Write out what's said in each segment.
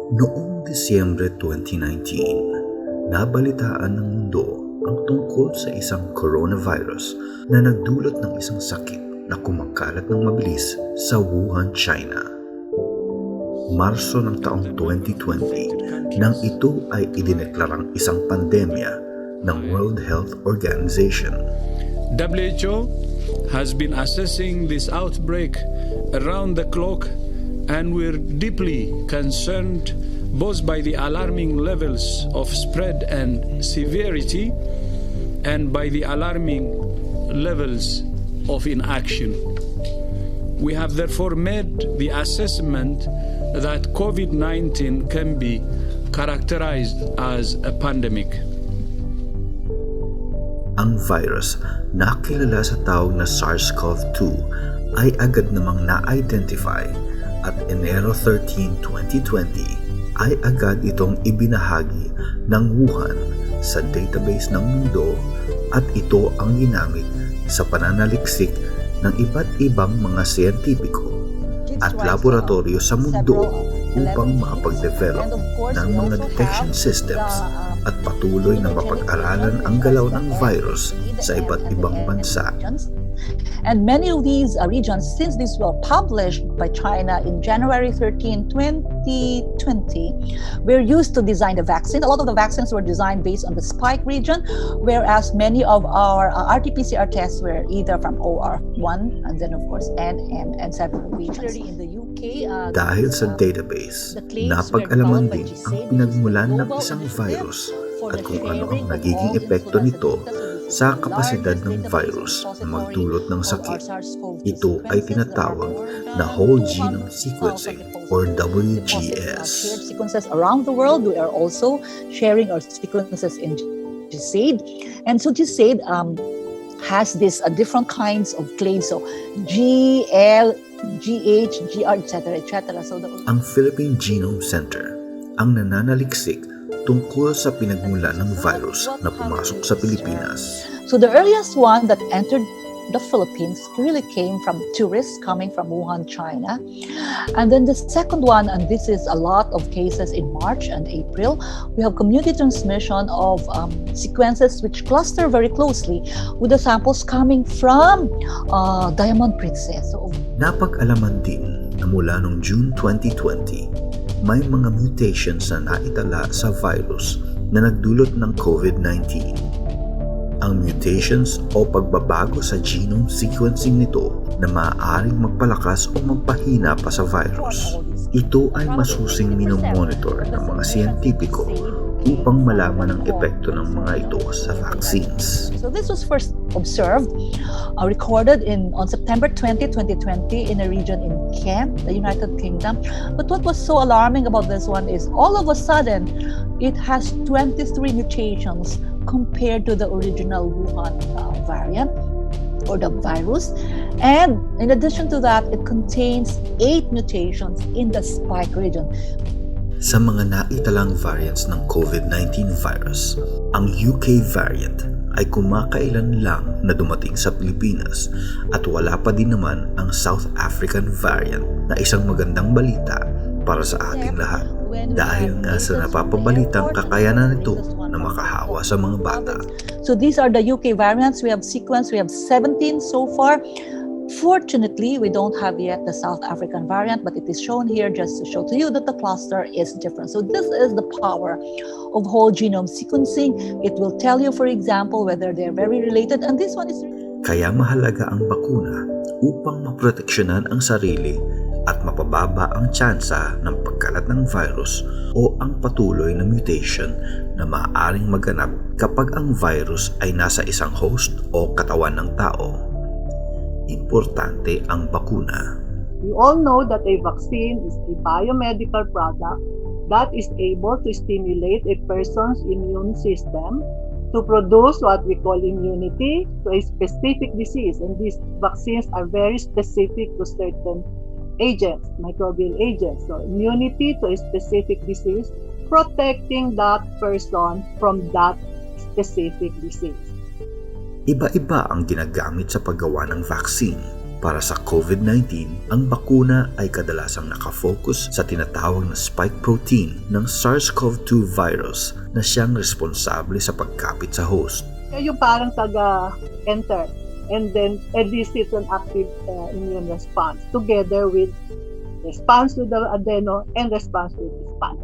Noong Disyembre 2019, nabalitaan ng mundo ang tungkol sa isang coronavirus na nagdulot ng isang sakit na kumakalat ng mabilis sa Wuhan, China. Marso ng taong 2020 nang ito ay idineklarang isang pandemya ng World Health Organization. WHO has been assessing this outbreak around the clock, and we're deeply concerned both by the alarming levels of spread and severity and by the alarming levels of inaction. We have therefore made the assessment that COVID-19 can be characterized as a pandemic. Ang virus na kilala sa tawag na SARS-CoV-2 ay agad namang na-identify at Enero 13, 2020 ay agad itong ibinahagi ng Wuhan sa database ng mundo at ito ang ginamit sa pananaliksik ng iba't ibang mga siyentipiko at laboratorio sa mundo upang makapag-develop ng mga detection systems at patuloy na mapag-aralan ang galaw ng virus sa iba't ibang bansa. And many of these regions, since these were published by China in January 13, 2020, were used to design the vaccine. A lot of the vaccines were designed based on the spike region, whereas many of our RT-PCR tests were either from OR1 and then of course NM and several regions. In the UK, dahil sa database, napag-alaman din ang pinagmulan ng isang virus at kung ano ang nagiging epekto nito sa kapasidad ng virus na magdulot ng sakit. Ito ay tinatawag na whole genome sequencing or WGS. Shared sequences around the world. We are also sharing our sequences in GSAID. And so GSAID has this different kinds of clades. So G, L, GH, GR, etc. So ang Philippine Genome Center ang nananaliksik tungkol sa pinagmula ng virus na pumasok sa Pilipinas. So the earliest one that entered the Philippines really came from tourists coming from Wuhan, China. And then the second one, and this is a lot of cases in March and April, we have community transmission of sequences which cluster very closely with the samples coming from Diamond Princess. So, napag-alaman din na mula noong June 2020, may mga mutations na naitala sa virus na nagdulot ng COVID-19. Ang mutations o pagbabago sa genome sequencing nito na maaaring magpalakas o magpahina pa sa virus. Ito ay masusing minomonitor ng mga siyentipiko upang malaman ang epekto ng mga ito sa vaccines. So this was first observed, recorded on September 20, 2020 in a region in Kent, the United Kingdom. But what was so alarming about this one is all of a sudden it has 23 mutations compared to the original Wuhan variant or the virus. And in addition to that, it contains 8 mutations in the spike region. Sa mga naitalang variants ng COVID-19 virus, ang UK variant ay kumakailan lang na dumating sa Pilipinas at wala pa din naman ang South African variant na isang magandang balita para sa ating lahat dahil nga sa napapabalitang kakayanan nito na makahawa sa mga bata. So these are the UK variants. We have sequenced, we have 17 so far. Fortunately, we don't have yet the South African variant, but it is shown here just to show to you that the cluster is different. So this is the power of whole genome sequencing. It will tell you, for example, whether they're very related. And this one is... Kaya mahalaga ang bakuna upang maproteksyonan ang sarili at mapababa ang tsansa ng pagkalat ng virus o ang patuloy na mutation na maaaring maganap kapag ang virus ay nasa isang host o katawan ng tao. Importante ang bakuna. We all know that a vaccine is a biomedical product that is able to stimulate a person's immune system to produce what we call immunity to a specific disease. And these vaccines are very specific to certain agents, microbial agents. So immunity to a specific disease, protecting that person from that specific disease. Iba-iba ang ginagamit sa paggawa ng vaccine. Para sa COVID-19, ang bakuna ay kadalasang nakafocus sa tinatawag na spike protein ng SARS-CoV-2 virus na siyang responsable sa pagkapit sa host. Yung parang taga-enter and then elicits an active immune response together with response to the adeno and response to the spike.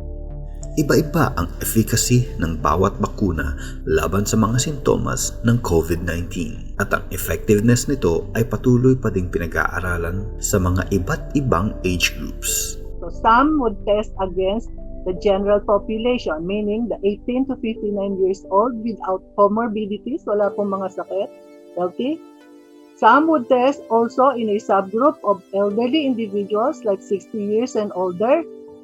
Iba-iba ang efficacy ng bawat bakuna laban sa mga sintomas ng COVID-19 at ang effectiveness nito ay patuloy pa ding pinag-aaralan sa mga iba't ibang age groups. So some would test against the general population, meaning the 18 to 59 years old without comorbidities, wala pong mga sakit, healthy. Some would test also in a subgroup of elderly individuals like 60 years and older,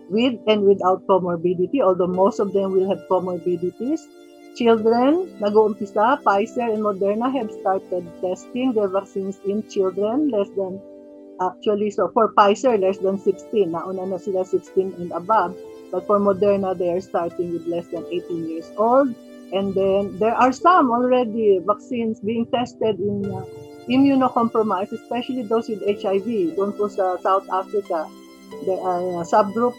with and without comorbidity, although most of them will have comorbidities. Children, nag-uumpisa, Pfizer and Moderna have started testing their vaccines in children so for Pfizer, less than 16. Nauna na sila 16 and above. But for Moderna, they are starting with less than 18 years old. And then there are some already vaccines being tested in immunocompromised, especially those with HIV. Doon po sa South Africa, there are subgroups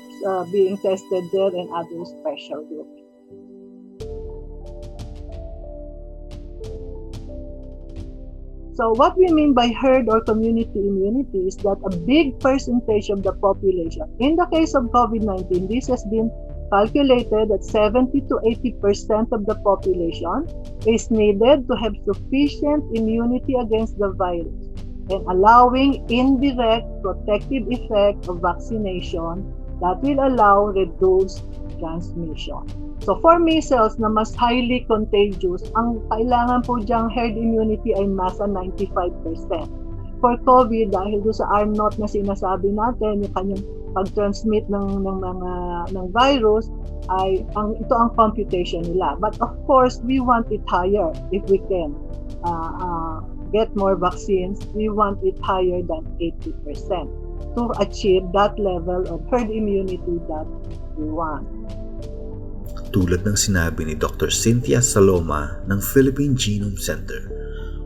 being tested there and other special groups. So what we mean by herd or community immunity is that a big percentage of the population, in the case of COVID-19, this has been calculated that 70 to 80% of the population is needed to have sufficient immunity against the virus, and allowing indirect protective effect of vaccination that will allow reduced transmission. So for measles na mas highly contagious, ang kailangan po diyang herd immunity ay nasa 95%. For COVID, dahil doon sa R0 na sinasabi natin, yung kanyang pag-transmit ng virus, ito ang computation nila. But of course, we want it higher if we can get more vaccines. We want it higher than 80% to achieve that level of herd immunity that we want. Tulad ng sinabi ni Dr. Cynthia Saloma ng Philippine Genome Center,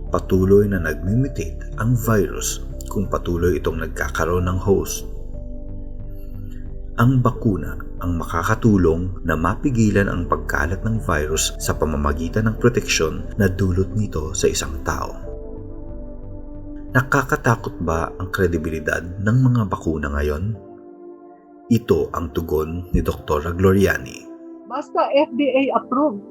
patuloy na nagmutate ang virus kung patuloy itong nagkakaroon ng host. Ang bakuna ang makakatulong na mapigilan ang pagkalat ng virus sa pamamagitan ng proteksyon na dulot nito sa isang tao. Nakakatakot ba ang kredibilidad ng mga bakuna ngayon? Ito ang tugon ni Dr. Gloriani. Basta FDA approved,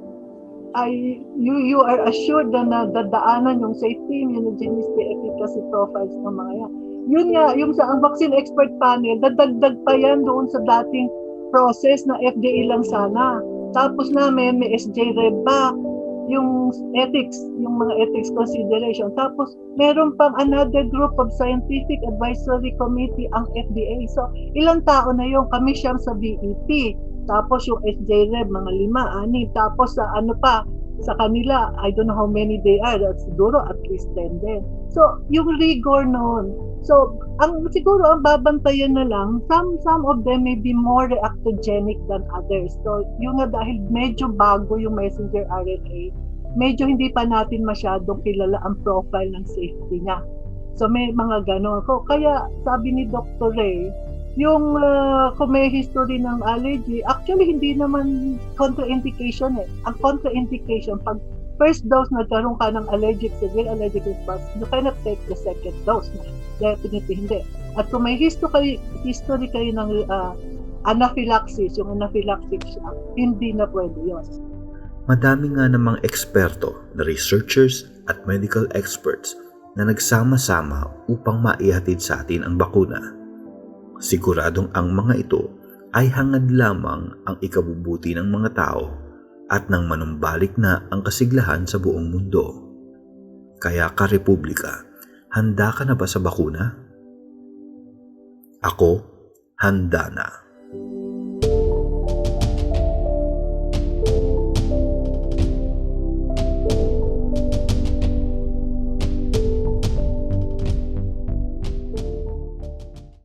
you are assured na dadaanan yung safety, immunogenicity, efficacy profiles ng mga yan. Yun nga, yung sa ang vaccine expert panel, dadagdag pa yan doon sa dating process na FDA lang sana. Tapos may SJ Rev pa, yung ethics, yung mga ethics consideration. Tapos meron pang another group of scientific advisory committee ang FDA. So ilang tao na yung kami siyang sa BEP. Tapos yung SJ Rev, mga 5, 6. Tapos sa kanila, I don't know how many they are. Siguro at least 10 din. So yung rigor noon. So siguro ang babantayan na lang, some of them may be more reactogenic than others. So yung nga dahil medyo bago yung messenger RNA, medyo hindi pa natin masyadong kilala ang profile ng safety niya. So may mga gano'n. Kaya sabi ni Dr. Ray, yung kung may history ng allergy, actually hindi naman contraindication eh. Ang contraindication, pag first dose nagkaroon ka ng severe allergic response, you cannot take the second dose. Definitely hindi. At kung may history kayo ng anaphylaxis, yung anaphylactic shock, hindi na pwede yun. Madami nga namang eksperto na researchers at medical experts na nagsama-sama upang maihatid sa atin ang bakuna. Siguradong ang mga ito ay hangad lamang ang ikabubuti ng mga tao at nang manumbalik na ang kasiglahan sa buong mundo. Kaya Karepublika, handa ka na ba sa bakuna? Ako, handa na.